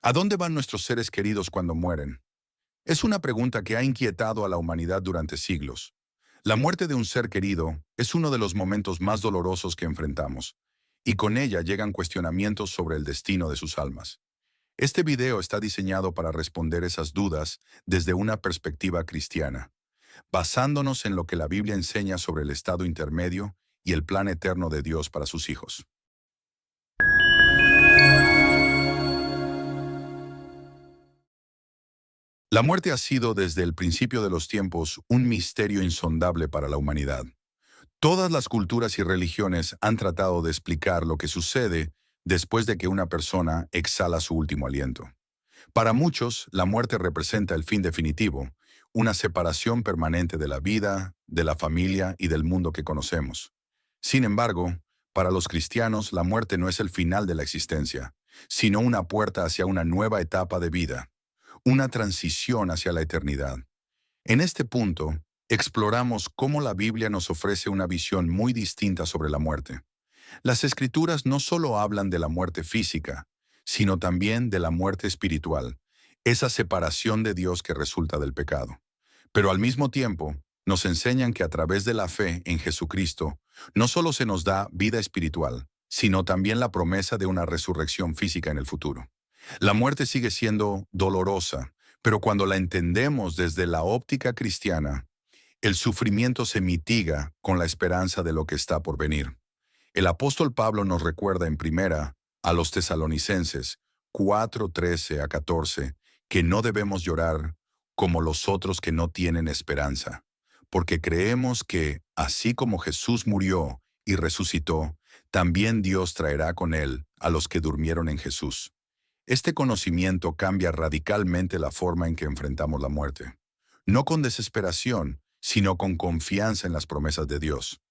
¿A dónde van nuestros seres queridos cuando mueren? Es una pregunta que ha inquietado a la humanidad durante siglos. La muerte de un ser querido es uno de los momentos más dolorosos que enfrentamos, y con ella llegan cuestionamientos sobre el destino de sus almas. Este video está diseñado para responder esas dudas desde una perspectiva cristiana, basándonos en lo que la Biblia enseña sobre el estado intermedio y el plan eterno de Dios para sus hijos. La muerte ha sido desde el principio de los tiempos un misterio insondable para la humanidad. Todas las culturas y religiones han tratado de explicar lo que sucede después de que una persona exhala su último aliento. Para muchos, la muerte representa el fin definitivo, una separación permanente de la vida, de la familia y del mundo que conocemos. Sin embargo, para los cristianos, la muerte no es el final de la existencia, sino una puerta hacia una nueva etapa de vida, una transición hacia la eternidad. En este punto, exploramos cómo la Biblia nos ofrece una visión muy distinta sobre la muerte. Las Escrituras no solo hablan de la muerte física, sino también de la muerte espiritual, esa separación de Dios que resulta del pecado. Pero al mismo tiempo, nos enseñan que a través de la fe en Jesucristo, no solo se nos da vida espiritual, sino también la promesa de una resurrección física en el futuro. La muerte sigue siendo dolorosa, pero cuando la entendemos desde la óptica cristiana, el sufrimiento se mitiga con la esperanza de lo que está por venir. El apóstol Pablo nos recuerda en primera a los tesalonicenses 4:13 a 14 que no debemos llorar como los otros que no tienen esperanza, porque creemos que, así como Jesús murió y resucitó, también Dios traerá con él a los que durmieron en Jesús. Este conocimiento cambia radicalmente la forma en que enfrentamos la muerte. No con desesperación, sino con confianza en las promesas de Dios.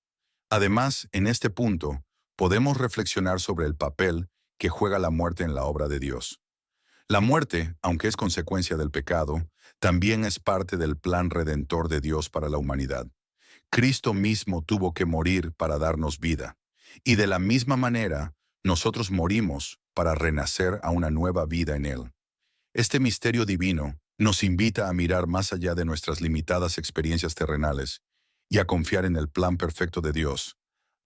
Además, en este punto, podemos reflexionar sobre el papel que juega la muerte en la obra de Dios. La muerte, aunque es consecuencia del pecado, también es parte del plan redentor de Dios para la humanidad. Cristo mismo tuvo que morir para darnos vida, y de la misma manera, nosotros morimos para renacer a una nueva vida en Él. Este misterio divino nos invita a mirar más allá de nuestras limitadas experiencias terrenales y a confiar en el plan perfecto de Dios,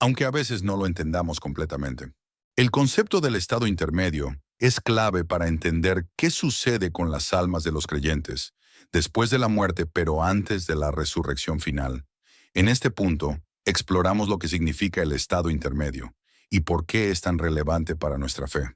aunque a veces no lo entendamos completamente. El concepto del estado intermedio es clave para entender qué sucede con las almas de los creyentes, después de la muerte pero antes de la resurrección final. En este punto, exploramos lo que significa el estado intermedio y por qué es tan relevante para nuestra fe.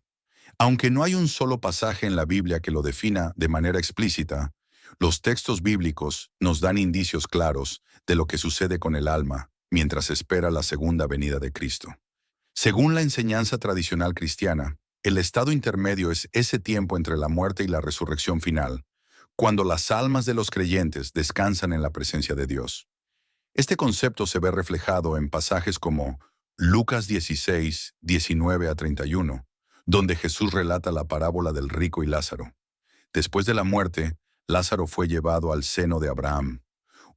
Aunque no hay un solo pasaje en la Biblia que lo defina de manera explícita, los textos bíblicos nos dan indicios claros de lo que sucede con el alma mientras espera la segunda venida de Cristo. Según la enseñanza tradicional cristiana, el estado intermedio es ese tiempo entre la muerte y la resurrección final, cuando las almas de los creyentes descansan en la presencia de Dios. Este concepto se ve reflejado en pasajes como Lucas 16:19 a 31, donde Jesús relata la parábola del rico y Lázaro. Después de la muerte, Lázaro fue llevado al seno de Abraham,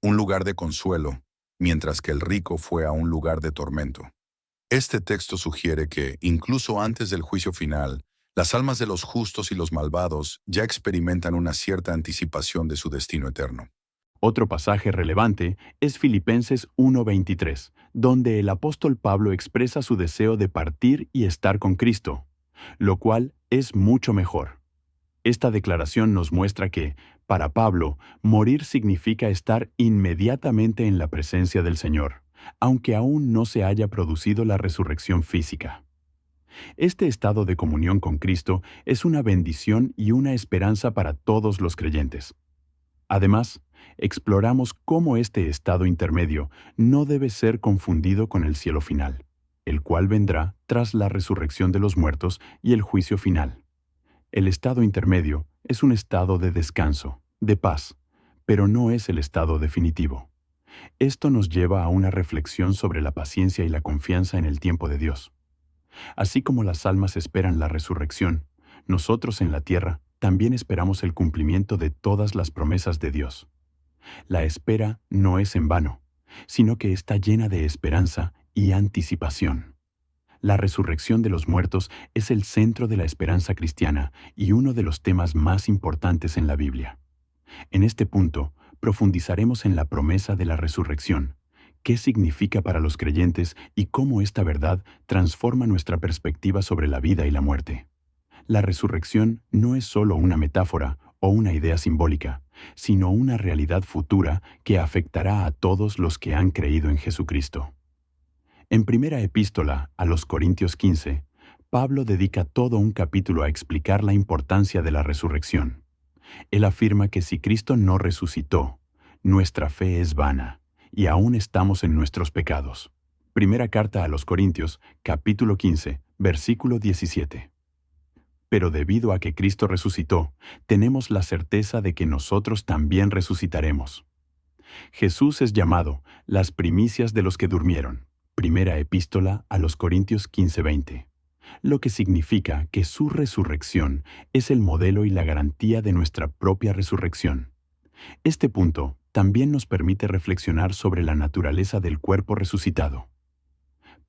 un lugar de consuelo, mientras que el rico fue a un lugar de tormento. Este texto sugiere que, incluso antes del juicio final, las almas de los justos y los malvados ya experimentan una cierta anticipación de su destino eterno. Otro pasaje relevante es Filipenses 1:23, donde el apóstol Pablo expresa su deseo de partir y estar con Cristo, lo cual es mucho mejor. Esta declaración nos muestra que, para Pablo, morir significa estar inmediatamente en la presencia del Señor, aunque aún no se haya producido la resurrección física. Este estado de comunión con Cristo es una bendición y una esperanza para todos los creyentes. Además, exploramos cómo este estado intermedio no debe ser confundido con el cielo final, el cual vendrá tras la resurrección de los muertos y el juicio final. El estado intermedio es un estado de descanso, de paz, pero no es el estado definitivo. Esto nos lleva a una reflexión sobre la paciencia y la confianza en el tiempo de Dios. Así como las almas esperan la resurrección, nosotros en la tierra también esperamos el cumplimiento de todas las promesas de Dios. La espera no es en vano, sino que está llena de esperanza y anticipación. La resurrección de los muertos es el centro de la esperanza cristiana y uno de los temas más importantes en la Biblia. En este punto, profundizaremos en la promesa de la resurrección, qué significa para los creyentes y cómo esta verdad transforma nuestra perspectiva sobre la vida y la muerte. La resurrección no es solo una metáfora o una idea simbólica, sino una realidad futura que afectará a todos los que han creído en Jesucristo. En primera epístola a los Corintios 15, Pablo dedica todo un capítulo a explicar la importancia de la resurrección. Él afirma que si Cristo no resucitó, nuestra fe es vana y aún estamos en nuestros pecados. Primera carta a los Corintios, capítulo 15, versículo 17. Pero debido a que Cristo resucitó, tenemos la certeza de que nosotros también resucitaremos. Jesús es llamado las primicias de los que durmieron. Primera epístola a los Corintios 15:20, lo que significa que su resurrección es el modelo y la garantía de nuestra propia resurrección. Este punto también nos permite reflexionar sobre la naturaleza del cuerpo resucitado.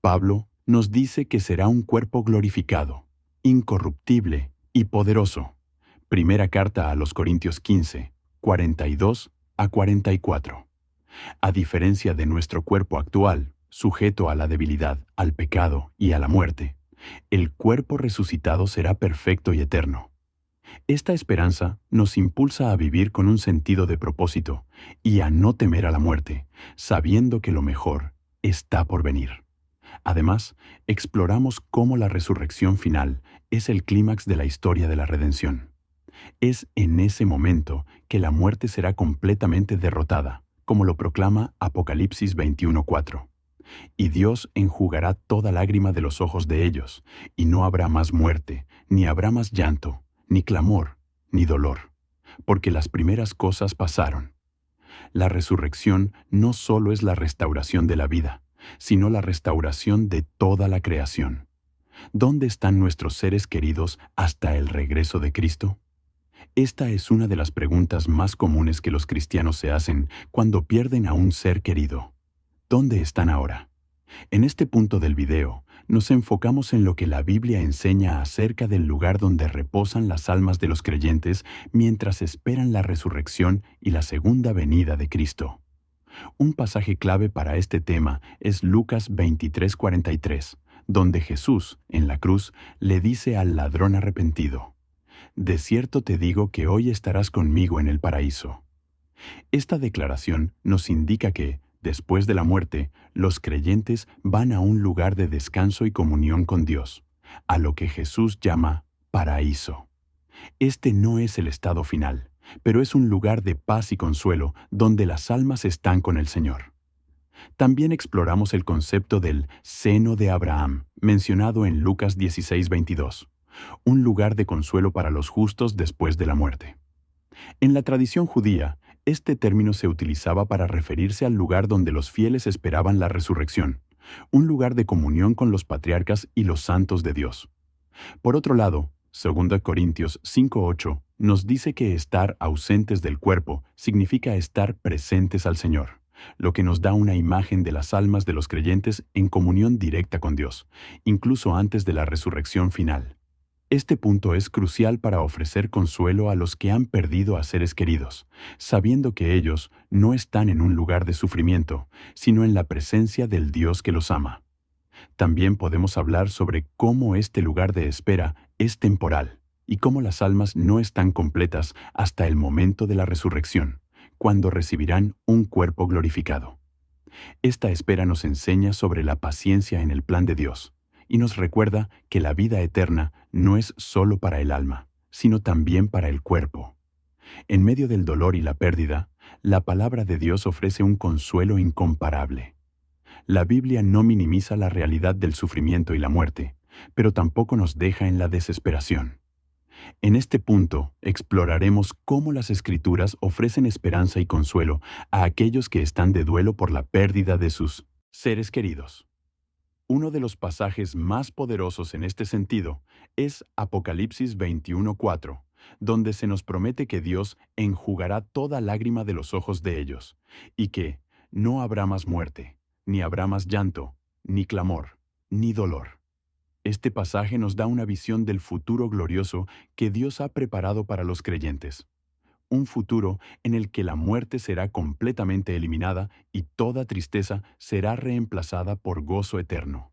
Pablo nos dice que será un cuerpo glorificado, incorruptible y poderoso. Primera carta a los Corintios 15, 42 a 44. A diferencia de nuestro cuerpo actual, sujeto a la debilidad, al pecado y a la muerte, el cuerpo resucitado será perfecto y eterno. Esta esperanza nos impulsa a vivir con un sentido de propósito y a no temer a la muerte, sabiendo que lo mejor está por venir. Además, exploramos cómo la resurrección final es el clímax de la historia de la redención. Es en ese momento que la muerte será completamente derrotada, como lo proclama Apocalipsis 21:4. Y Dios enjugará toda lágrima de los ojos de ellos, y no habrá más muerte, ni habrá más llanto, ni clamor, ni dolor, porque las primeras cosas pasaron. La resurrección no solo es la restauración de la vida, sino la restauración de toda la creación. ¿Dónde están nuestros seres queridos hasta el regreso de Cristo? Esta es una de las preguntas más comunes que los cristianos se hacen cuando pierden a un ser querido. ¿Dónde están ahora? En este punto del video, nos enfocamos en lo que la Biblia enseña acerca del lugar donde reposan las almas de los creyentes mientras esperan la resurrección y la segunda venida de Cristo. Un pasaje clave para este tema es Lucas 23:43, donde Jesús, en la cruz, le dice al ladrón arrepentido: «De cierto te digo que hoy estarás conmigo en el paraíso». Esta declaración nos indica que, después de la muerte, los creyentes van a un lugar de descanso y comunión con Dios, a lo que Jesús llama paraíso. Este no es el estado final, pero es un lugar de paz y consuelo donde las almas están con el Señor. También exploramos el concepto del seno de Abraham, mencionado en Lucas 16:22, un lugar de consuelo para los justos después de la muerte. En la tradición judía, este término se utilizaba para referirse al lugar donde los fieles esperaban la resurrección, un lugar de comunión con los patriarcas y los santos de Dios. Por otro lado, 2 Corintios 5:8 nos dice que estar ausentes del cuerpo significa estar presentes al Señor, lo que nos da una imagen de las almas de los creyentes en comunión directa con Dios, incluso antes de la resurrección final. Este punto es crucial para ofrecer consuelo a los que han perdido a seres queridos, sabiendo que ellos no están en un lugar de sufrimiento, sino en la presencia del Dios que los ama. También podemos hablar sobre cómo este lugar de espera es temporal y cómo las almas no están completas hasta el momento de la resurrección, cuando recibirán un cuerpo glorificado. Esta espera nos enseña sobre la paciencia en el plan de Dios y nos recuerda que la vida eterna no es solo para el alma, sino también para el cuerpo. En medio del dolor y la pérdida, la palabra de Dios ofrece un consuelo incomparable. La Biblia no minimiza la realidad del sufrimiento y la muerte, pero tampoco nos deja en la desesperación. En este punto, exploraremos cómo las Escrituras ofrecen esperanza y consuelo a aquellos que están de duelo por la pérdida de sus seres queridos. Uno de los pasajes más poderosos en este sentido es Apocalipsis 21:4, donde se nos promete que Dios enjugará toda lágrima de los ojos de ellos, y que no habrá más muerte, ni habrá más llanto, ni clamor, ni dolor. Este pasaje nos da una visión del futuro glorioso que Dios ha preparado para los creyentes. Un futuro en el que la muerte será completamente eliminada y toda tristeza será reemplazada por gozo eterno.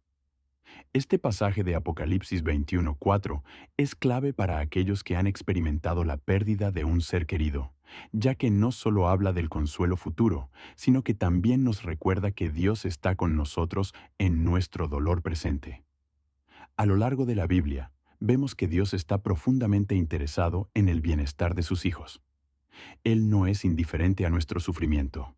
Este pasaje de Apocalipsis 21:4 es clave para aquellos que han experimentado la pérdida de un ser querido, ya que no solo habla del consuelo futuro, sino que también nos recuerda que Dios está con nosotros en nuestro dolor presente. A lo largo de la Biblia, vemos que Dios está profundamente interesado en el bienestar de sus hijos. Él no es indiferente a nuestro sufrimiento.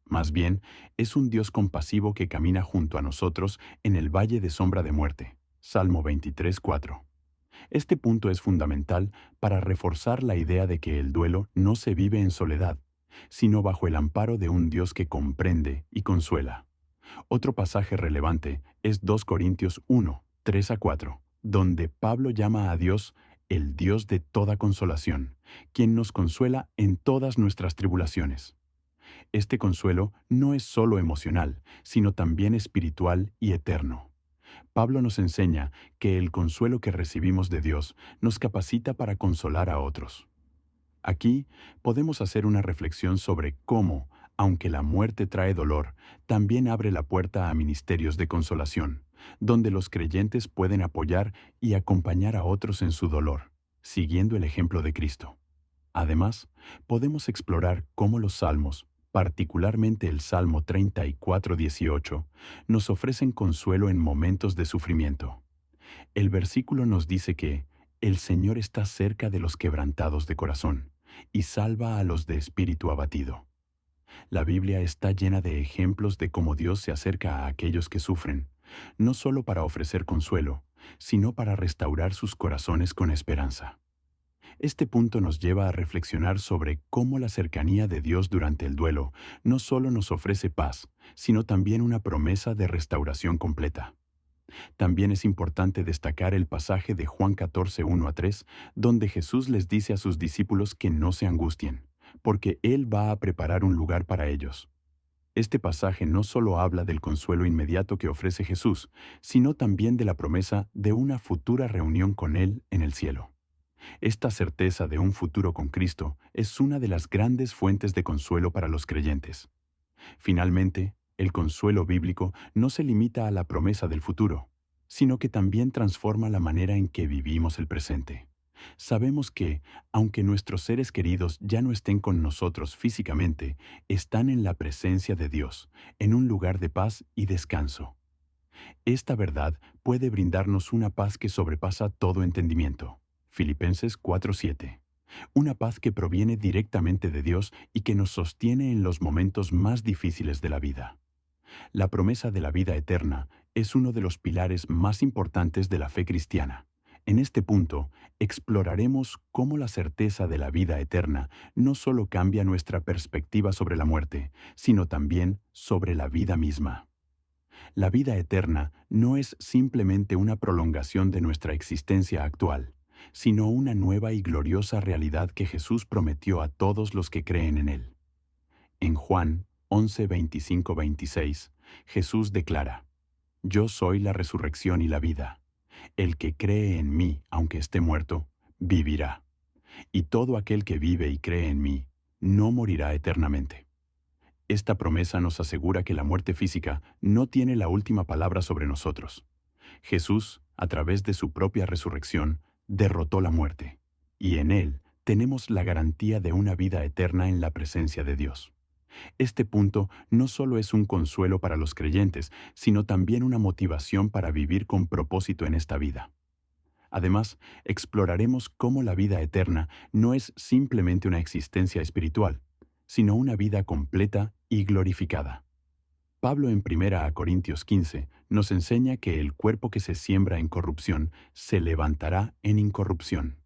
Más bien, es un Dios compasivo que camina junto a nosotros en el valle de sombra de muerte. Salmo 23:4. Este punto es fundamental para reforzar la idea de que el duelo no se vive en soledad, sino bajo el amparo de un Dios que comprende y consuela. Otro pasaje relevante es 2 Corintios 1:3-4, donde Pablo llama a Dios el Dios de toda consolación, quien nos consuela en todas nuestras tribulaciones. Este consuelo no es solo emocional, sino también espiritual y eterno. Pablo nos enseña que el consuelo que recibimos de Dios nos capacita para consolar a otros. Aquí podemos hacer una reflexión sobre cómo, aunque la muerte trae dolor, también abre la puerta a ministerios de consolación, donde los creyentes pueden apoyar y acompañar a otros en su dolor, siguiendo el ejemplo de Cristo. Además, podemos explorar cómo los salmos, particularmente el Salmo 34:18, nos ofrecen consuelo en momentos de sufrimiento. El versículo nos dice que el Señor está cerca de los quebrantados de corazón y salva a los de espíritu abatido. La Biblia está llena de ejemplos de cómo Dios se acerca a aquellos que sufren, no solo para ofrecer consuelo, sino para restaurar sus corazones con esperanza. Este punto nos lleva a reflexionar sobre cómo la cercanía de Dios durante el duelo no solo nos ofrece paz, sino también una promesa de restauración completa. También es importante destacar el pasaje de Juan 14:1-3, donde Jesús les dice a sus discípulos que no se angustien, porque Él va a preparar un lugar para ellos. Este pasaje no solo habla del consuelo inmediato que ofrece Jesús, sino también de la promesa de una futura reunión con Él en el cielo. Esta certeza de un futuro con Cristo es una de las grandes fuentes de consuelo para los creyentes. Finalmente, el consuelo bíblico no se limita a la promesa del futuro, sino que también transforma la manera en que vivimos el presente. Sabemos que, aunque nuestros seres queridos ya no estén con nosotros físicamente, están en la presencia de Dios, en un lugar de paz y descanso. Esta verdad puede brindarnos una paz que sobrepasa todo entendimiento. Filipenses 4:7. Una paz que proviene directamente de Dios y que nos sostiene en los momentos más difíciles de la vida. La promesa de la vida eterna es uno de los pilares más importantes de la fe cristiana. En este punto, exploraremos cómo la certeza de la vida eterna no solo cambia nuestra perspectiva sobre la muerte, sino también sobre la vida misma. La vida eterna no es simplemente una prolongación de nuestra existencia actual, sino una nueva y gloriosa realidad que Jesús prometió a todos los que creen en Él. En Juan 11:25-26, Jesús declara: Yo soy la resurrección y la vida. El que cree en mí, aunque esté muerto, vivirá. Y todo aquel que vive y cree en mí, no morirá eternamente. Esta promesa nos asegura que la muerte física no tiene la última palabra sobre nosotros. Jesús, a través de su propia resurrección, derrotó la muerte, y en Él tenemos la garantía de una vida eterna en la presencia de Dios. Este punto no solo es un consuelo para los creyentes, sino también una motivación para vivir con propósito en esta vida. Además, exploraremos cómo la vida eterna no es simplemente una existencia espiritual, sino una vida completa y glorificada. Pablo en 1 Corintios 15 nos enseña que el cuerpo que se siembra en corrupción se levantará en incorrupción.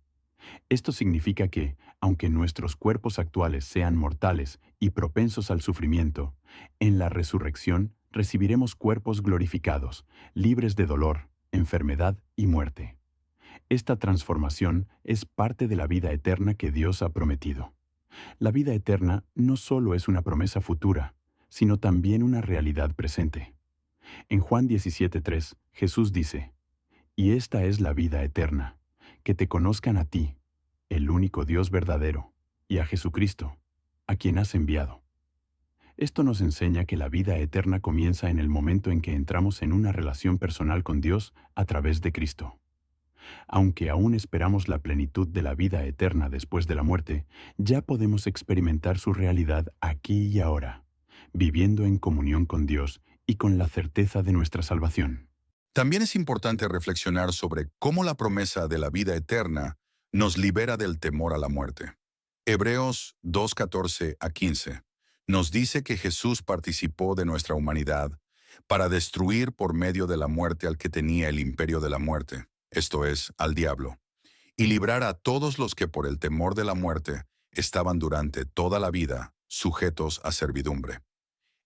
Esto significa que, aunque nuestros cuerpos actuales sean mortales y propensos al sufrimiento, en la resurrección recibiremos cuerpos glorificados, libres de dolor, enfermedad y muerte. Esta transformación es parte de la vida eterna que Dios ha prometido. La vida eterna no solo es una promesa futura, sino también una realidad presente. En Juan 17:3, Jesús dice: Y esta es la vida eterna, que te conozcan a ti, el único Dios verdadero, y a Jesucristo, a quien has enviado. Esto nos enseña que la vida eterna comienza en el momento en que entramos en una relación personal con Dios a través de Cristo. Aunque aún esperamos la plenitud de la vida eterna después de la muerte, ya podemos experimentar su realidad aquí y ahora, viviendo en comunión con Dios y con la certeza de nuestra salvación. También es importante reflexionar sobre cómo la promesa de la vida eterna nos libera del temor a la muerte. Hebreos 2:14 a 15 nos dice que Jesús participó de nuestra humanidad para destruir por medio de la muerte al que tenía el imperio de la muerte, esto es, al diablo, y librar a todos los que por el temor de la muerte estaban durante toda la vida sujetos a servidumbre.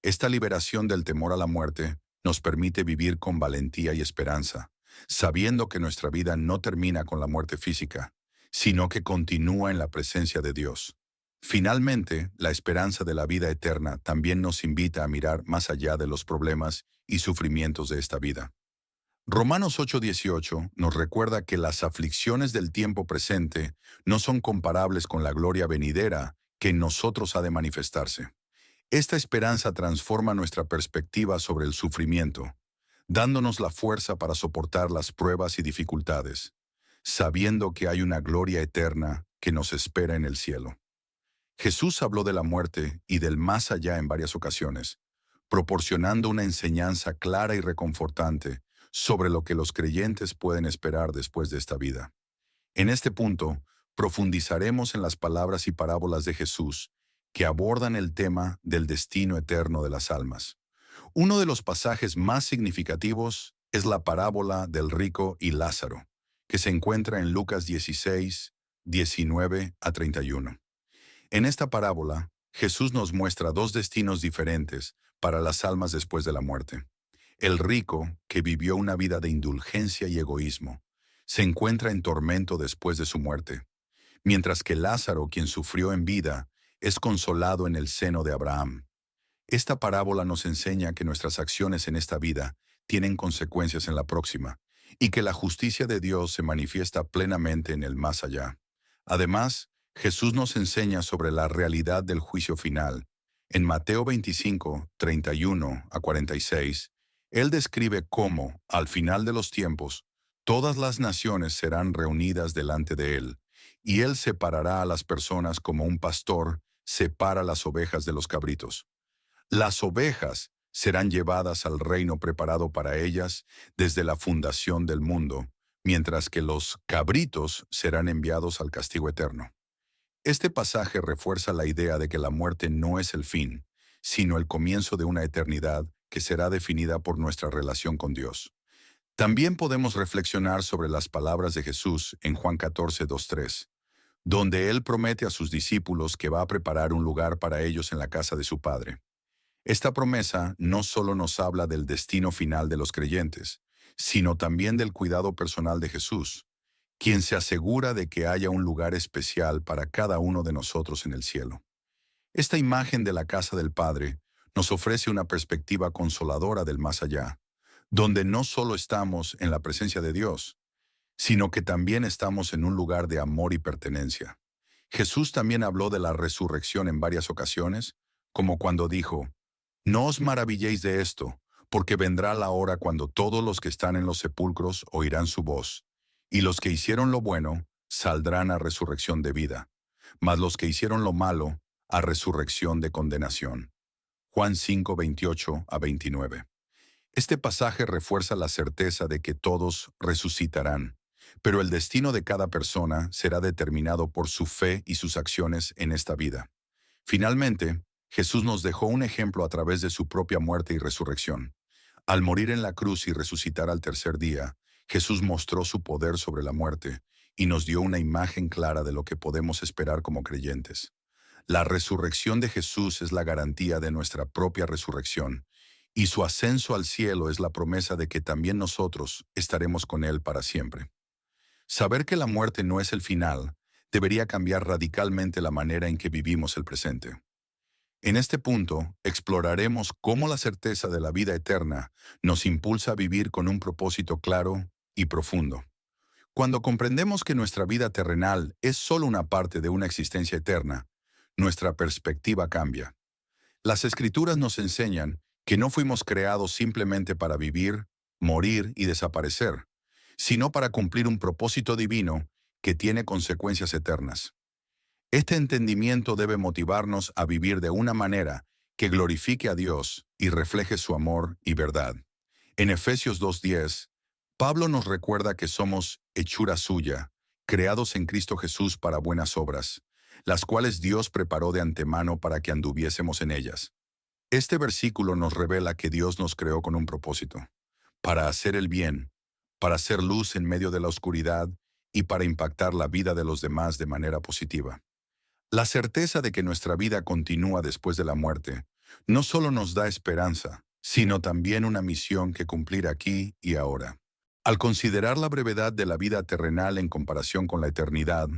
Esta liberación del temor a la muerte nos permite vivir con valentía y esperanza, sabiendo que nuestra vida no termina con la muerte física, sino que continúa en la presencia de Dios. Finalmente, la esperanza de la vida eterna también nos invita a mirar más allá de los problemas y sufrimientos de esta vida. Romanos 8:18 nos recuerda que las aflicciones del tiempo presente no son comparables con la gloria venidera que en nosotros ha de manifestarse. Esta esperanza transforma nuestra perspectiva sobre el sufrimiento, dándonos la fuerza para soportar las pruebas y dificultades, sabiendo que hay una gloria eterna que nos espera en el cielo. Jesús habló de la muerte y del más allá en varias ocasiones, proporcionando una enseñanza clara y reconfortante sobre lo que los creyentes pueden esperar después de esta vida. En este punto, profundizaremos en las palabras y parábolas de Jesús que abordan el tema del destino eterno de las almas. Uno de los pasajes más significativos es la parábola del rico y Lázaro, que se encuentra en Lucas 16, 19 a 31. En esta parábola, Jesús nos muestra dos destinos diferentes para las almas después de la muerte. El rico, que vivió una vida de indulgencia y egoísmo, se encuentra en tormento después de su muerte, mientras que Lázaro, quien sufrió en vida, es consolado en el seno de Abraham. Esta parábola nos enseña que nuestras acciones en esta vida tienen consecuencias en la próxima, y que la justicia de Dios se manifiesta plenamente en el más allá. Además, Jesús nos enseña sobre la realidad del juicio final. En Mateo 25, 31 a 46, Él describe cómo, al final de los tiempos, todas las naciones serán reunidas delante de Él, y Él separará a las personas como un pastor separa las ovejas de los cabritos. Las ovejas serán llevadas al reino preparado para ellas desde la fundación del mundo, mientras que los cabritos serán enviados al castigo eterno. Este pasaje refuerza la idea de que la muerte no es el fin, sino el comienzo de una eternidad que será definida por nuestra relación con Dios. También podemos reflexionar sobre las palabras de Jesús en Juan 14, 2-3, donde Él promete a sus discípulos que va a preparar un lugar para ellos en la casa de su Padre. Esta promesa no solo nos habla del destino final de los creyentes, sino también del cuidado personal de Jesús, quien se asegura de que haya un lugar especial para cada uno de nosotros en el cielo. Esta imagen de la casa del Padre nos ofrece una perspectiva consoladora del más allá, donde no solo estamos en la presencia de Dios, sino que también estamos en un lugar de amor y pertenencia. Jesús también habló de la resurrección en varias ocasiones, como cuando dijo: «No os maravilléis de esto, porque vendrá la hora cuando todos los que están en los sepulcros oirán su voz, y los que hicieron lo bueno saldrán a resurrección de vida, mas los que hicieron lo malo a resurrección de condenación». Juan 5, 28 a 29. Este pasaje refuerza la certeza de que todos resucitarán, pero el destino de cada persona será determinado por su fe y sus acciones en esta vida. Finalmente, Jesús nos dejó un ejemplo a través de su propia muerte y resurrección. Al morir en la cruz y resucitar al tercer día, Jesús mostró su poder sobre la muerte y nos dio una imagen clara de lo que podemos esperar como creyentes. La resurrección de Jesús es la garantía de nuestra propia resurrección, y su ascenso al cielo es la promesa de que también nosotros estaremos con Él para siempre. Saber que la muerte no es el final debería cambiar radicalmente la manera en que vivimos el presente. En este punto, exploraremos cómo la certeza de la vida eterna nos impulsa a vivir con un propósito claro y profundo. Cuando comprendemos que nuestra vida terrenal es solo una parte de una existencia eterna, nuestra perspectiva cambia. Las Escrituras nos enseñan que no fuimos creados simplemente para vivir, morir y desaparecer, sino para cumplir un propósito divino que tiene consecuencias eternas. Este entendimiento debe motivarnos a vivir de una manera que glorifique a Dios y refleje su amor y verdad. En Efesios 2:10, Pablo nos recuerda que somos hechura suya, creados en Cristo Jesús para buenas obras, las cuales Dios preparó de antemano para que anduviésemos en ellas. Este versículo nos revela que Dios nos creó con un propósito, para hacer el bien, para hacer luz en medio de la oscuridad y para impactar la vida de los demás de manera positiva. La certeza de que nuestra vida continúa después de la muerte no solo nos da esperanza, sino también una misión que cumplir aquí y ahora. Al considerar la brevedad de la vida terrenal en comparación con la eternidad,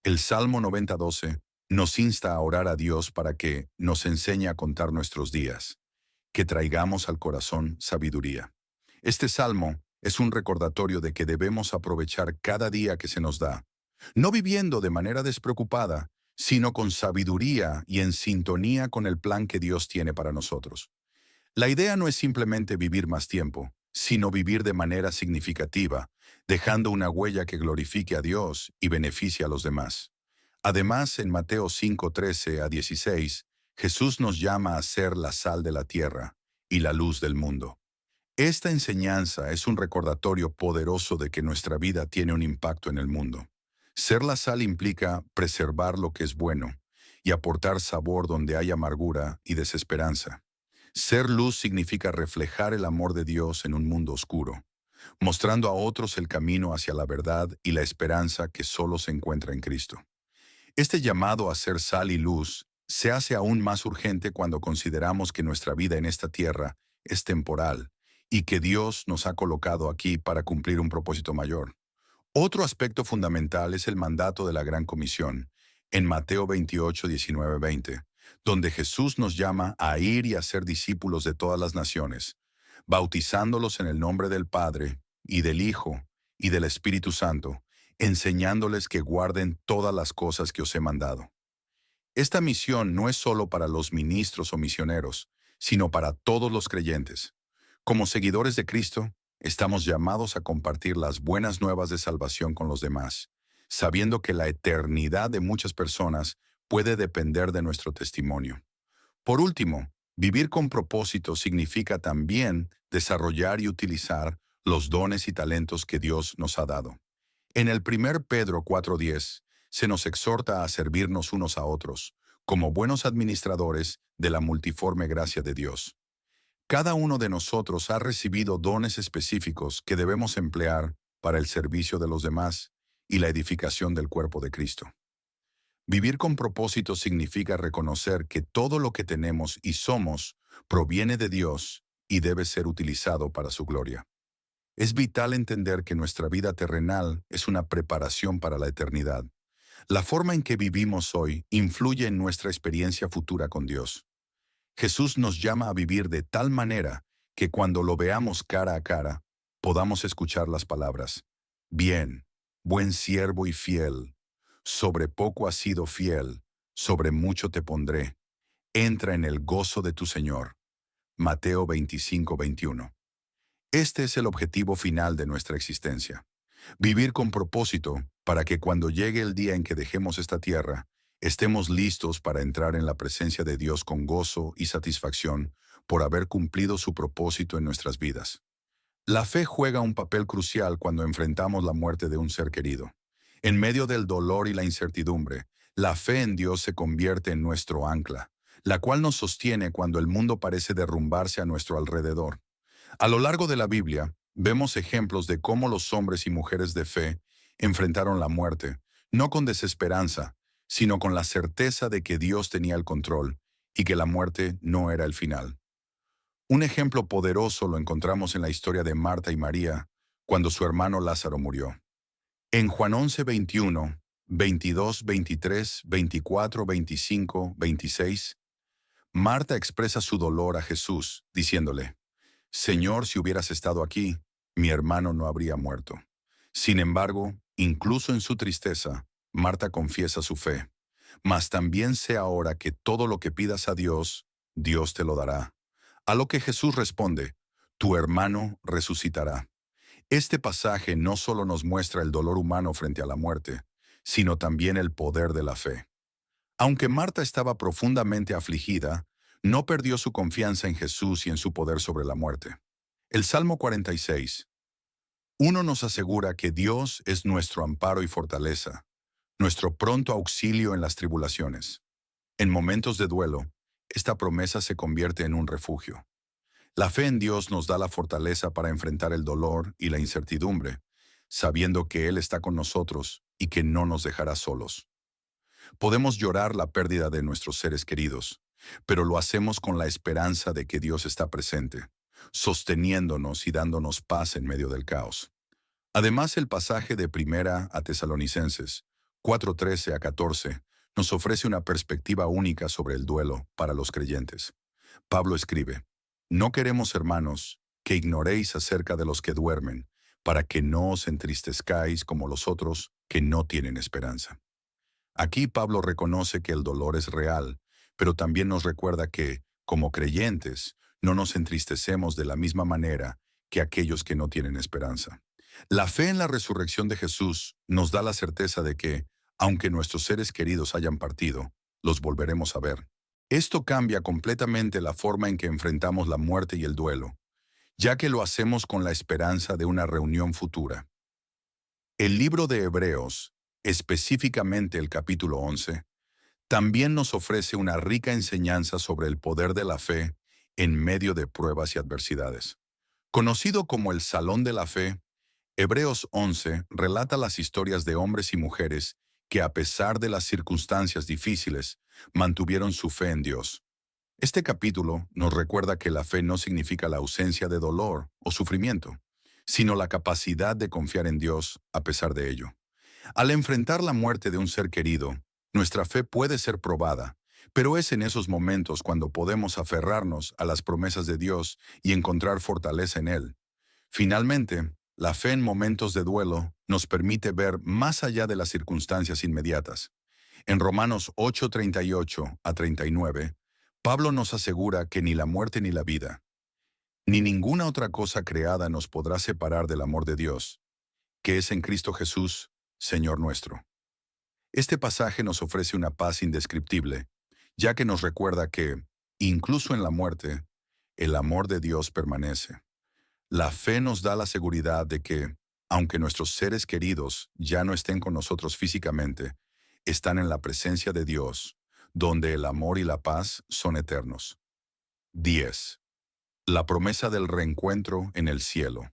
el Salmo 90:12 nos insta a orar a Dios para que nos enseñe a contar nuestros días, que traigamos al corazón sabiduría. Este salmo es un recordatorio de que debemos aprovechar cada día que se nos da, no viviendo de manera despreocupada, sino con sabiduría y en sintonía con el plan que Dios tiene para nosotros. La idea no es simplemente vivir más tiempo, sino vivir de manera significativa, dejando una huella que glorifique a Dios y beneficie a los demás. Además, en Mateo 5:13-16, Jesús nos llama a ser la sal de la tierra y la luz del mundo. Esta enseñanza es un recordatorio poderoso de que nuestra vida tiene un impacto en el mundo. Ser la sal implica preservar lo que es bueno y aportar sabor donde hay amargura y desesperanza. Ser luz significa reflejar el amor de Dios en un mundo oscuro, mostrando a otros el camino hacia la verdad y la esperanza que solo se encuentra en Cristo. Este llamado a ser sal y luz se hace aún más urgente cuando consideramos que nuestra vida en esta tierra es temporal y que Dios nos ha colocado aquí para cumplir un propósito mayor. Otro aspecto fundamental es el mandato de la Gran Comisión, en Mateo 28:19-20, donde Jesús nos llama a ir y a ser discípulos de todas las naciones, bautizándolos en el nombre del Padre, y del Hijo, y del Espíritu Santo, enseñándoles que guarden todas las cosas que os he mandado. Esta misión no es solo para los ministros o misioneros, sino para todos los creyentes. Como seguidores de Cristo, estamos llamados a compartir las buenas nuevas de salvación con los demás, sabiendo que la eternidad de muchas personas puede depender de nuestro testimonio. Por último, vivir con propósito significa también desarrollar y utilizar los dones y talentos que Dios nos ha dado. En el 1 Pedro 4:10 se nos exhorta a servirnos unos a otros, como buenos administradores de la multiforme gracia de Dios. Cada uno de nosotros ha recibido dones específicos que debemos emplear para el servicio de los demás y la edificación del cuerpo de Cristo. Vivir con propósito significa reconocer que todo lo que tenemos y somos proviene de Dios y debe ser utilizado para su gloria. Es vital entender que nuestra vida terrenal es una preparación para la eternidad. La forma en que vivimos hoy influye en nuestra experiencia futura con Dios. Jesús nos llama a vivir de tal manera que cuando lo veamos cara a cara, podamos escuchar las palabras: Bien, buen siervo y fiel, sobre poco has sido fiel, sobre mucho te pondré. Entra en el gozo de tu Señor. Mateo 25:21. Este es el objetivo final de nuestra existencia. Vivir con propósito para que cuando llegue el día en que dejemos esta tierra, estemos listos para entrar en la presencia de Dios con gozo y satisfacción por haber cumplido su propósito en nuestras vidas. La fe juega un papel crucial cuando enfrentamos la muerte de un ser querido. En medio del dolor y la incertidumbre, la fe en Dios se convierte en nuestro ancla, la cual nos sostiene cuando el mundo parece derrumbarse a nuestro alrededor. A lo largo de la Biblia, vemos ejemplos de cómo los hombres y mujeres de fe enfrentaron la muerte, no con desesperanza, sino con la certeza de que Dios tenía el control y que la muerte no era el final. Un ejemplo poderoso lo encontramos en la historia de Marta y María, cuando su hermano Lázaro murió. En Juan 11:21, 22, 23, 24, 25, 26, Marta expresa su dolor a Jesús, diciéndole: Señor, si hubieras estado aquí, mi hermano no habría muerto. Sin embargo, incluso en su tristeza, Marta confiesa su fe. Mas también sé ahora que todo lo que pidas a Dios, Dios te lo dará. A lo que Jesús responde, tu hermano resucitará. Este pasaje no solo nos muestra el dolor humano frente a la muerte, sino también el poder de la fe. Aunque Marta estaba profundamente afligida, no perdió su confianza en Jesús y en su poder sobre la muerte. El Salmo 46, nos asegura que Dios es nuestro amparo y fortaleza, nuestro pronto auxilio en las tribulaciones. En momentos de duelo, esta promesa se convierte en un refugio. La fe en Dios nos da la fortaleza para enfrentar el dolor y la incertidumbre, sabiendo que Él está con nosotros y que no nos dejará solos. Podemos llorar la pérdida de nuestros seres queridos, pero lo hacemos con la esperanza de que Dios está presente, sosteniéndonos y dándonos paz en medio del caos. Además, el pasaje de Primera a Tesalonicenses 4:13 a 14 nos ofrece una perspectiva única sobre el duelo para los creyentes. Pablo escribe, no queremos, hermanos, que ignoréis acerca de los que duermen, para que no os entristezcáis como los otros que no tienen esperanza. Aquí Pablo reconoce que el dolor es real, pero también nos recuerda que, como creyentes, no nos entristecemos de la misma manera que aquellos que no tienen esperanza. La fe en la resurrección de Jesús nos da la certeza de que, aunque nuestros seres queridos hayan partido, los volveremos a ver. Esto cambia completamente la forma en que enfrentamos la muerte y el duelo, ya que lo hacemos con la esperanza de una reunión futura. El libro de Hebreos, específicamente el capítulo 11, también nos ofrece una rica enseñanza sobre el poder de la fe en medio de pruebas y adversidades. Conocido como el Salón de la Fe, Hebreos 11 relata las historias de hombres y mujeres que, a pesar de las circunstancias difíciles, mantuvieron su fe en Dios. Este capítulo nos recuerda que la fe no significa la ausencia de dolor o sufrimiento, sino la capacidad de confiar en Dios a pesar de ello. Al enfrentar la muerte de un ser querido, nuestra fe puede ser probada, pero es en esos momentos cuando podemos aferrarnos a las promesas de Dios y encontrar fortaleza en Él. Finalmente, la fe en momentos de duelo nos permite ver más allá de las circunstancias inmediatas. En Romanos 8:38 a 39, Pablo nos asegura que ni la muerte ni la vida, ni ninguna otra cosa creada nos podrá separar del amor de Dios, que es en Cristo Jesús, Señor nuestro. Este pasaje nos ofrece una paz indescriptible, ya que nos recuerda que, incluso en la muerte, el amor de Dios permanece. La fe nos da la seguridad de que, aunque nuestros seres queridos ya no estén con nosotros físicamente, están en la presencia de Dios, donde el amor y la paz son eternos. 10. La promesa del reencuentro en el cielo.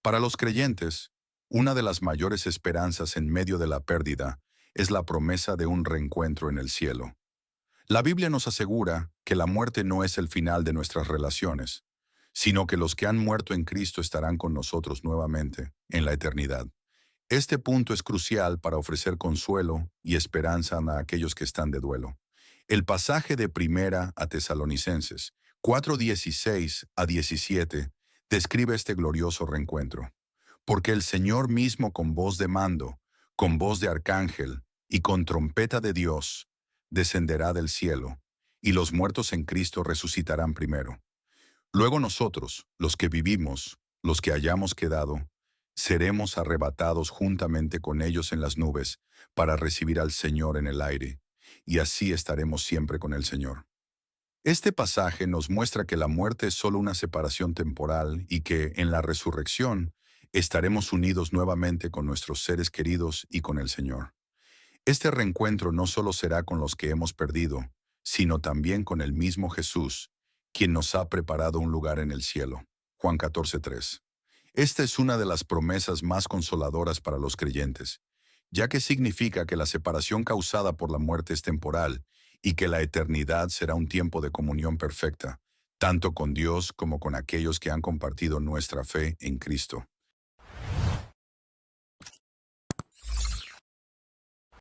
Para los creyentes, una de las mayores esperanzas en medio de la pérdida es la promesa de un reencuentro en el cielo. La Biblia nos asegura que la muerte no es el final de nuestras relaciones, sino que los que han muerto en Cristo estarán con nosotros nuevamente en la eternidad. Este punto es crucial para ofrecer consuelo y esperanza a aquellos que están de duelo. El pasaje de Primera a Tesalonicenses 4:16 a 17 describe este glorioso reencuentro. Porque el Señor mismo con voz de mando, con voz de arcángel y con trompeta de Dios, descenderá del cielo, y los muertos en Cristo resucitarán primero. Luego nosotros, los que vivimos, los que hayamos quedado, seremos arrebatados juntamente con ellos en las nubes para recibir al Señor en el aire, y así estaremos siempre con el Señor. Este pasaje nos muestra que la muerte es solo una separación temporal y que, en la resurrección, estaremos unidos nuevamente con nuestros seres queridos y con el Señor. Este reencuentro no solo será con los que hemos perdido, sino también con el mismo Jesús, quien nos ha preparado un lugar en el cielo. Juan 14:3. Esta es una de las promesas más consoladoras para los creyentes, ya que significa que la separación causada por la muerte es temporal y que la eternidad será un tiempo de comunión perfecta, tanto con Dios como con aquellos que han compartido nuestra fe en Cristo.